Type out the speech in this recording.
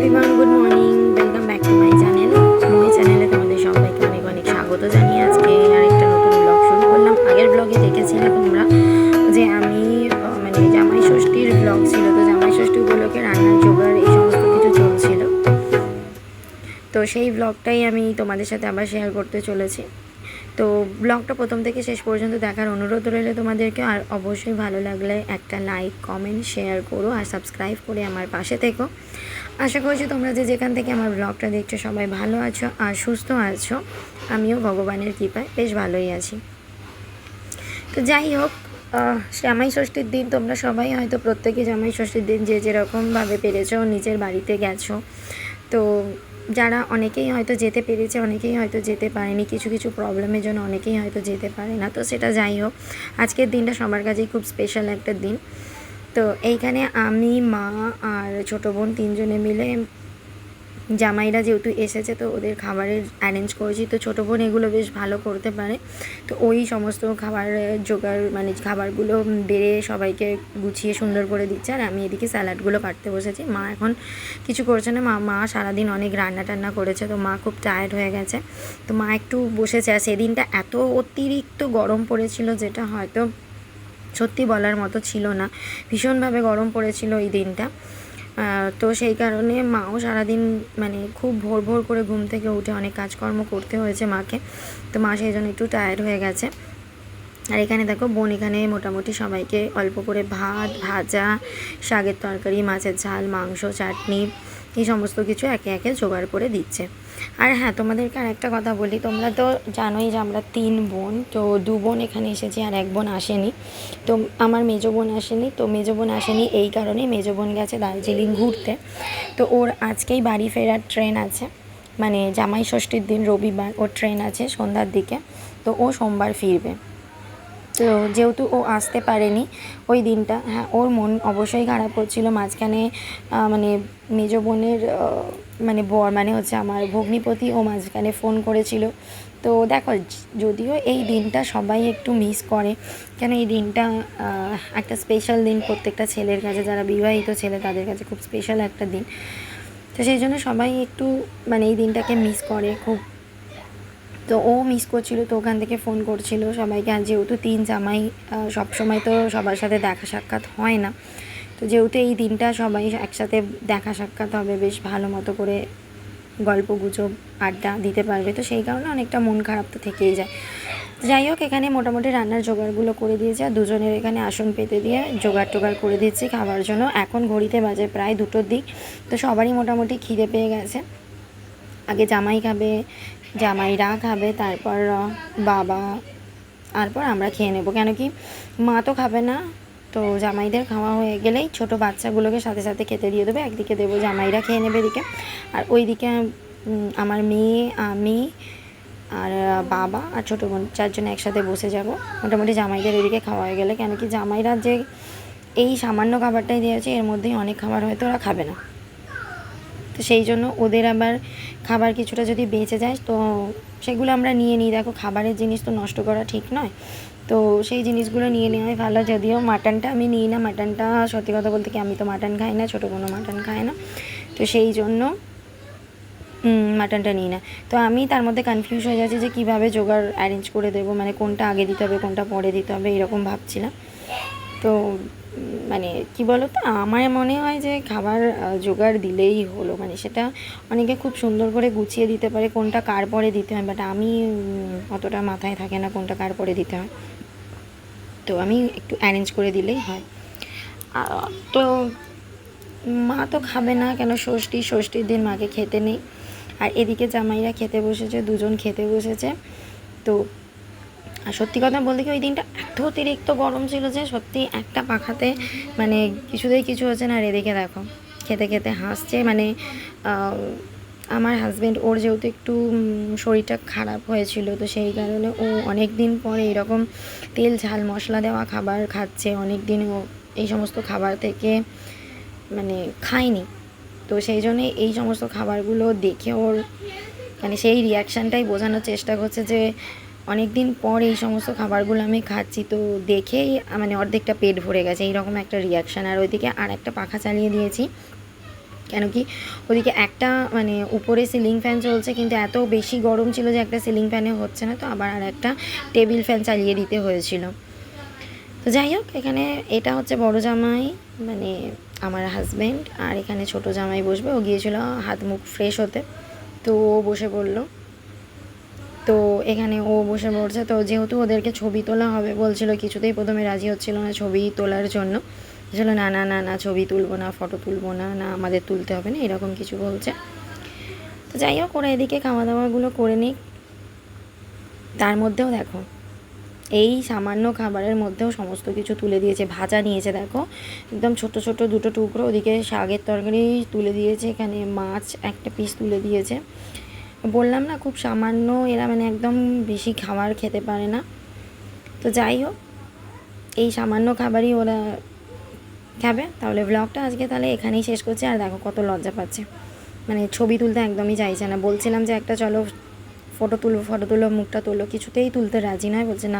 Everyone, good morning, welcome back to my channel. My চ্যানেলে তোমাদের সবাইকে অনেক অনেক স্বাগত জানিয়ে আজকে আরেকটা নতুন ব্লগ শুরু করলাম। আগের ব্লগে দেখেছিলে তোমরা যে আমি মানে জামাই ষষ্ঠীর ব্লগ ছিল, তো জামাই ষষ্ঠী উপলক্ষে রান্নার জোগাড় এই সমস্ত কিছু চলছিল। তো সেই ব্লগটাই আমি তোমাদের সাথে আবার শেয়ার করতে চলেছি। তো ব্লগটা প্রথম থেকে শেষ পর্যন্ত দেখার অনুরোধ রইল তোমাদেরকে। আর অবশ্যই ভালো লাগলে একটা লাইক, কমেন্ট, শেয়ার করো আর সাবস্ক্রাইব করে আমার পাশে থেকো। আশা করছি তোমরা যে যেখান থেকে আমার ব্লগটা দেখছো সবাই ভালো আছো আর সুস্থ আছো। আমিও ভগবানের কৃপায় বেশ ভালোই আছি। তো যাই হোক, জামাই ষষ্ঠীর দিন তোমরা সবাই হয়তো প্রত্যেকে জামাই ষষ্ঠীর দিন যে যেরকমভাবে পেরেছো নিজের বাড়িতে গেছো। তো যারা অনেকেই হয়তো যেতে পেরেছে, অনেকেই হয়তো যেতে পারেনি, কিছু কিছু প্রবলেমের জন্য অনেকেই হয়তো যেতে পারে না। তো সেটা যাই হোক, আজকের দিনটা সবার কাছেই খুব স্পেশাল একটা দিন। তো এইখানে আমি, মা আর ছোটো বোন তিনজনে মিলে জামাইরা যেহেতু এসেছে তো ওদের খাবারের অ্যারেঞ্জ করেছি। তো ছোটো বোন এগুলো বেশ ভালো করতে পারে, তো ওই সমস্ত খাবারের জোগাড় মানে খাবারগুলো বেড়ে সবাইকে গুছিয়ে সুন্দর করে দিচ্ছে। আর আমি এদিকে স্যালাডগুলো কাটতে বসেছি। মা এখন কিছু করছে না, মা সারাদিন অনেক রান্না টান্না করেছে, তো মা খুব টায়ার্ড হয়ে গেছে। তো মা একটু বসেছে। আর সেদিনটা এত অতিরিক্ত গরম পড়েছিল যেটা হয়তো সত্যি বলার মতো ছিল না, ভীষণভাবে গরম পড়েছিল এই দিনটা। তো সেই কারণে মাও সারাদিন মানে খুব ভোর ভোর করে ঘুম থেকে উঠে অনেক কাজকর্ম করতে হয়েছে মাকে। তো মা সেই জন্য একটু টায়ার্ড হয়ে গেছে। আর এখানে দেখো বোন এখানে মোটামুটি সবাইকে অল্প করে ভাত, ভাজা, শাকের তরকারি, মাছের ঝাল, মাংস, চাটনি এই সমস্ত কিছু একে একে জোগাড় করে দিচ্ছে। আর হ্যাঁ, তোমাদেরকে আর একটা কথা বলি, তোমরা তো জানোই যে আমরা 3 বোন। তো 2 বোন এখানে এসেছি আর 1 বোন আসেনি। তো আমার মেজো বোন আসেনি। তো মেজো বোন আসেনি এই কারণেই, মেজো বোন গেছে দার্জিলিং ঘুরতে। তো ওর আজকেই বাড়ি ফেরার ট্রেন আছে, মানে জামাই ষষ্ঠীর দিন রবিবার ওর ট্রেন আছে সন্ধ্যার দিকে। তো ও সোমবার ফিরবে। তো যেহেতু ও আসতে পারেনি ওই দিনটা, হ্যাঁ ওর মন অবশ্যই খারাপ হচ্ছিলো। মাঝখানে মানে মেজো বোনের মানে বর মানে হচ্ছে আমার ভগ্নিপতি, ও মাঝখানে ফোন করেছিল। তো দেখো, যদিও এই দিনটা সবাই একটু মিস করে, কেন এই দিনটা একটা স্পেশাল দিন প্রত্যেকটা ছেলের কাছে, যারা বিবাহিত ছেলে তাদের কাছে খুব স্পেশাল একটা দিন। তো সেই জন্য সবাই একটু মানে এই দিনটাকে মিস করে খুব। তো ও মিস করছিল, তো ওখান থেকে ফোন করছিল সবাইকে। আর যেহেতু 3 জামাই, সবসময় তো সবার সাথে দেখা সাক্ষাৎ হয় না। তো যেহেতু এই দিনটা সবাই একসাথে দেখা সাক্ষাৎ হবে, বেশ ভালো মতো করে গল্প গুজব আড্ডা দিতে পারবে, তো সেই কারণে অনেকটা মন খারাপ তো থেকেই যায়। যাই হোক, এখানে মোটামুটি রান্নার জোগাড়গুলো করে দিয়েছে আর দুজনের এখানে আসন পেতে দিয়ে জোগাড় টোগাড় করে দিচ্ছি খাবার জন্য। এখন ঘড়িতে বাজে প্রায় 2টোর দিক। তো সবারই মোটামুটি খিদে পেয়ে গেছে। আগে জামাই খাবে, জামাইরা খাবে, তারপর বাবা, তারপর আমরা খেয়ে নেবো। কেন কি মা তো খাবে না। তো জামাইদের খাওয়া হয়ে গেলেই ছোটো বাচ্চাগুলোকে সাথে সাথে খেতে দিয়ে দেবে, একদিকে দেবো জামাইরা খেয়ে নেবে এদিকে, আর ওইদিকে আমার মেয়ে, আমি আর বাবা আর ছোটো বোন 4 জন একসাথে বসে যাব মোটামুটি জামাইদের ওইদিকে খাওয়া হয়ে গেলে। কেন কি জামাইরা যে এই সামান্য খাবারটাই দিয়েছে, এর মধ্যেই অনেক খাবার হয়তো ওরা খাবে না। তো সেই জন্য ওদের আবার খাবার কিছুটা যদি বেঁচে যায় তো সেগুলো আমরা নিয়ে নিই। দেখো, খাবারের জিনিস তো নষ্ট করা ঠিক নয়, তো সেই জিনিসগুলো নিয়ে নেওয়াই ভালো। যদিও মাটনটা আমি নিই না, মাটনটা সত্যি কথা বলতে কি আমি তো মাটন খাই না, ছোটো কোনো মাটন খায় না, তো সেই জন্য মাটনটা নিই না। তো আমি তার মধ্যে কনফিউজ হয়ে যাচ্ছি যে কীভাবে জোগাড় অ্যারেঞ্জ করে দেবো, মানে কোনটা আগে দিতে হবে কোনটা পরে দিতে হবে এরকম ভাবছিলাম। তো মানে কি বলো তো, আমার মনে হয় যে খাবার জোগাড় দিলেই হলো, মানে সেটা অনেকে খুব সুন্দর করে গুছিয়ে দিতে পারে কোনটা কার পরে দিতে হয়, বাট আমি অতটা মাথায় থাকে না কোনটা কার পরে দিতে হয়। তো আমি একটু অ্যারেঞ্জ করে দিলেই হয়। তো মা তো খাবে না, কেন ষষ্ঠীর দিন মাকে খেতে নেই। আর এদিকে জামাইরা খেতে বসেছে, 2 জন খেতে বসেছে। তো আর সত্যি কথা বলতে কি ওই দিনটা এত অতিরিক্ত গরম ছিল যে সত্যি একটা পাখাতে মানে কিছুতেই কিছু হচ্ছে না। আর এদিকে দেখো খেতে খেতে হাসছে, মানে আমার হাজব্যান্ড, ওর যেহেতু একটু শরীরটা খারাপ হয়েছিল, তো সেই কারণে ও অনেক দিন পরে এরকম তেল ঝাল মশলা দেওয়া খাবার খাচ্ছে। অনেক দিন ও এই সমস্ত খাবার থেকে মানে খায়নি। তো সেই জন্যে এই সমস্ত খাবারগুলো দেখে ওর মানে সেই রিয়াকশানটাই বোঝানোর চেষ্টা করছে যে অনেক দিন পর এই সমস্ত খাবারগুলো আমি খাচ্ছি, তো দেখেই মানে অর্ধেকটা পেট ভরে গেছে, এইরকম একটা রিয়াকশান। আর ওইদিকে আর একটা পাখা চালিয়ে দিয়েছি, কেন কি ওদিকে একটা মানে উপরে সিলিং ফ্যান চলছে, কিন্তু এত বেশি গরম ছিল যে একটা সিলিং ফ্যানে হচ্ছে না, তো আবার আর একটা টেবিল ফ্যান চালিয়ে দিতে হয়েছিল। তো যাই হোক, এখানে এটা হচ্ছে বড় জামাই মানে আমার হাজব্যান্ড, আর এখানে ছোট জামাই বসবে। ও গিয়েছিল হাত মুখ ফ্রেশ হতে, তো ও বসে পড়লো। তো এখানে ও বসে পড়ছে। তো যেহেতু ওদেরকে ছবি তোলা হবে বলছিল, কিছুতেই প্রথমে রাজি হচ্ছিল না ছবি তোলার জন্য, বলছিল না না না না ছবি তুলবো না, ফটো তুলবো না, না আমাদের তুলতে হবে না, এরকম কিছু বলছে। তো যাই হোক, ওরা এদিকে খাওয়া দাওয়াগুলো করে নিক। তার মধ্যেও দেখো, এই সামান্য খাবারের মধ্যেও সমস্ত কিছু তুলে দিয়েছে। ভাজা নিয়েছে দেখো, একদম ছোট ছোট দুটো টুকরো, ওদিকে শাকের তরকারি তুলে দিয়েছে, এখানে মাছ একটা পিস তুলে দিয়েছে। বললাম না খুব সামান্য, এরা মানে একদম বেশি খাবার খেতে পারে না। তো যাই হোক, এই সামান্য খাবারই ওরা খাবে। তাহলে ব্লগটা আজকে তাহলে এখানেই শেষ করছি। আর দেখো কত লজ্জা পাচ্ছে, মানে ছবি তুলতে একদমই চাইছে না। বলছিলাম যে একটা চলো ফটো তুলো, মুখটা তুলো, কিছুতেই তুলতে রাজি নয়, বলছে না।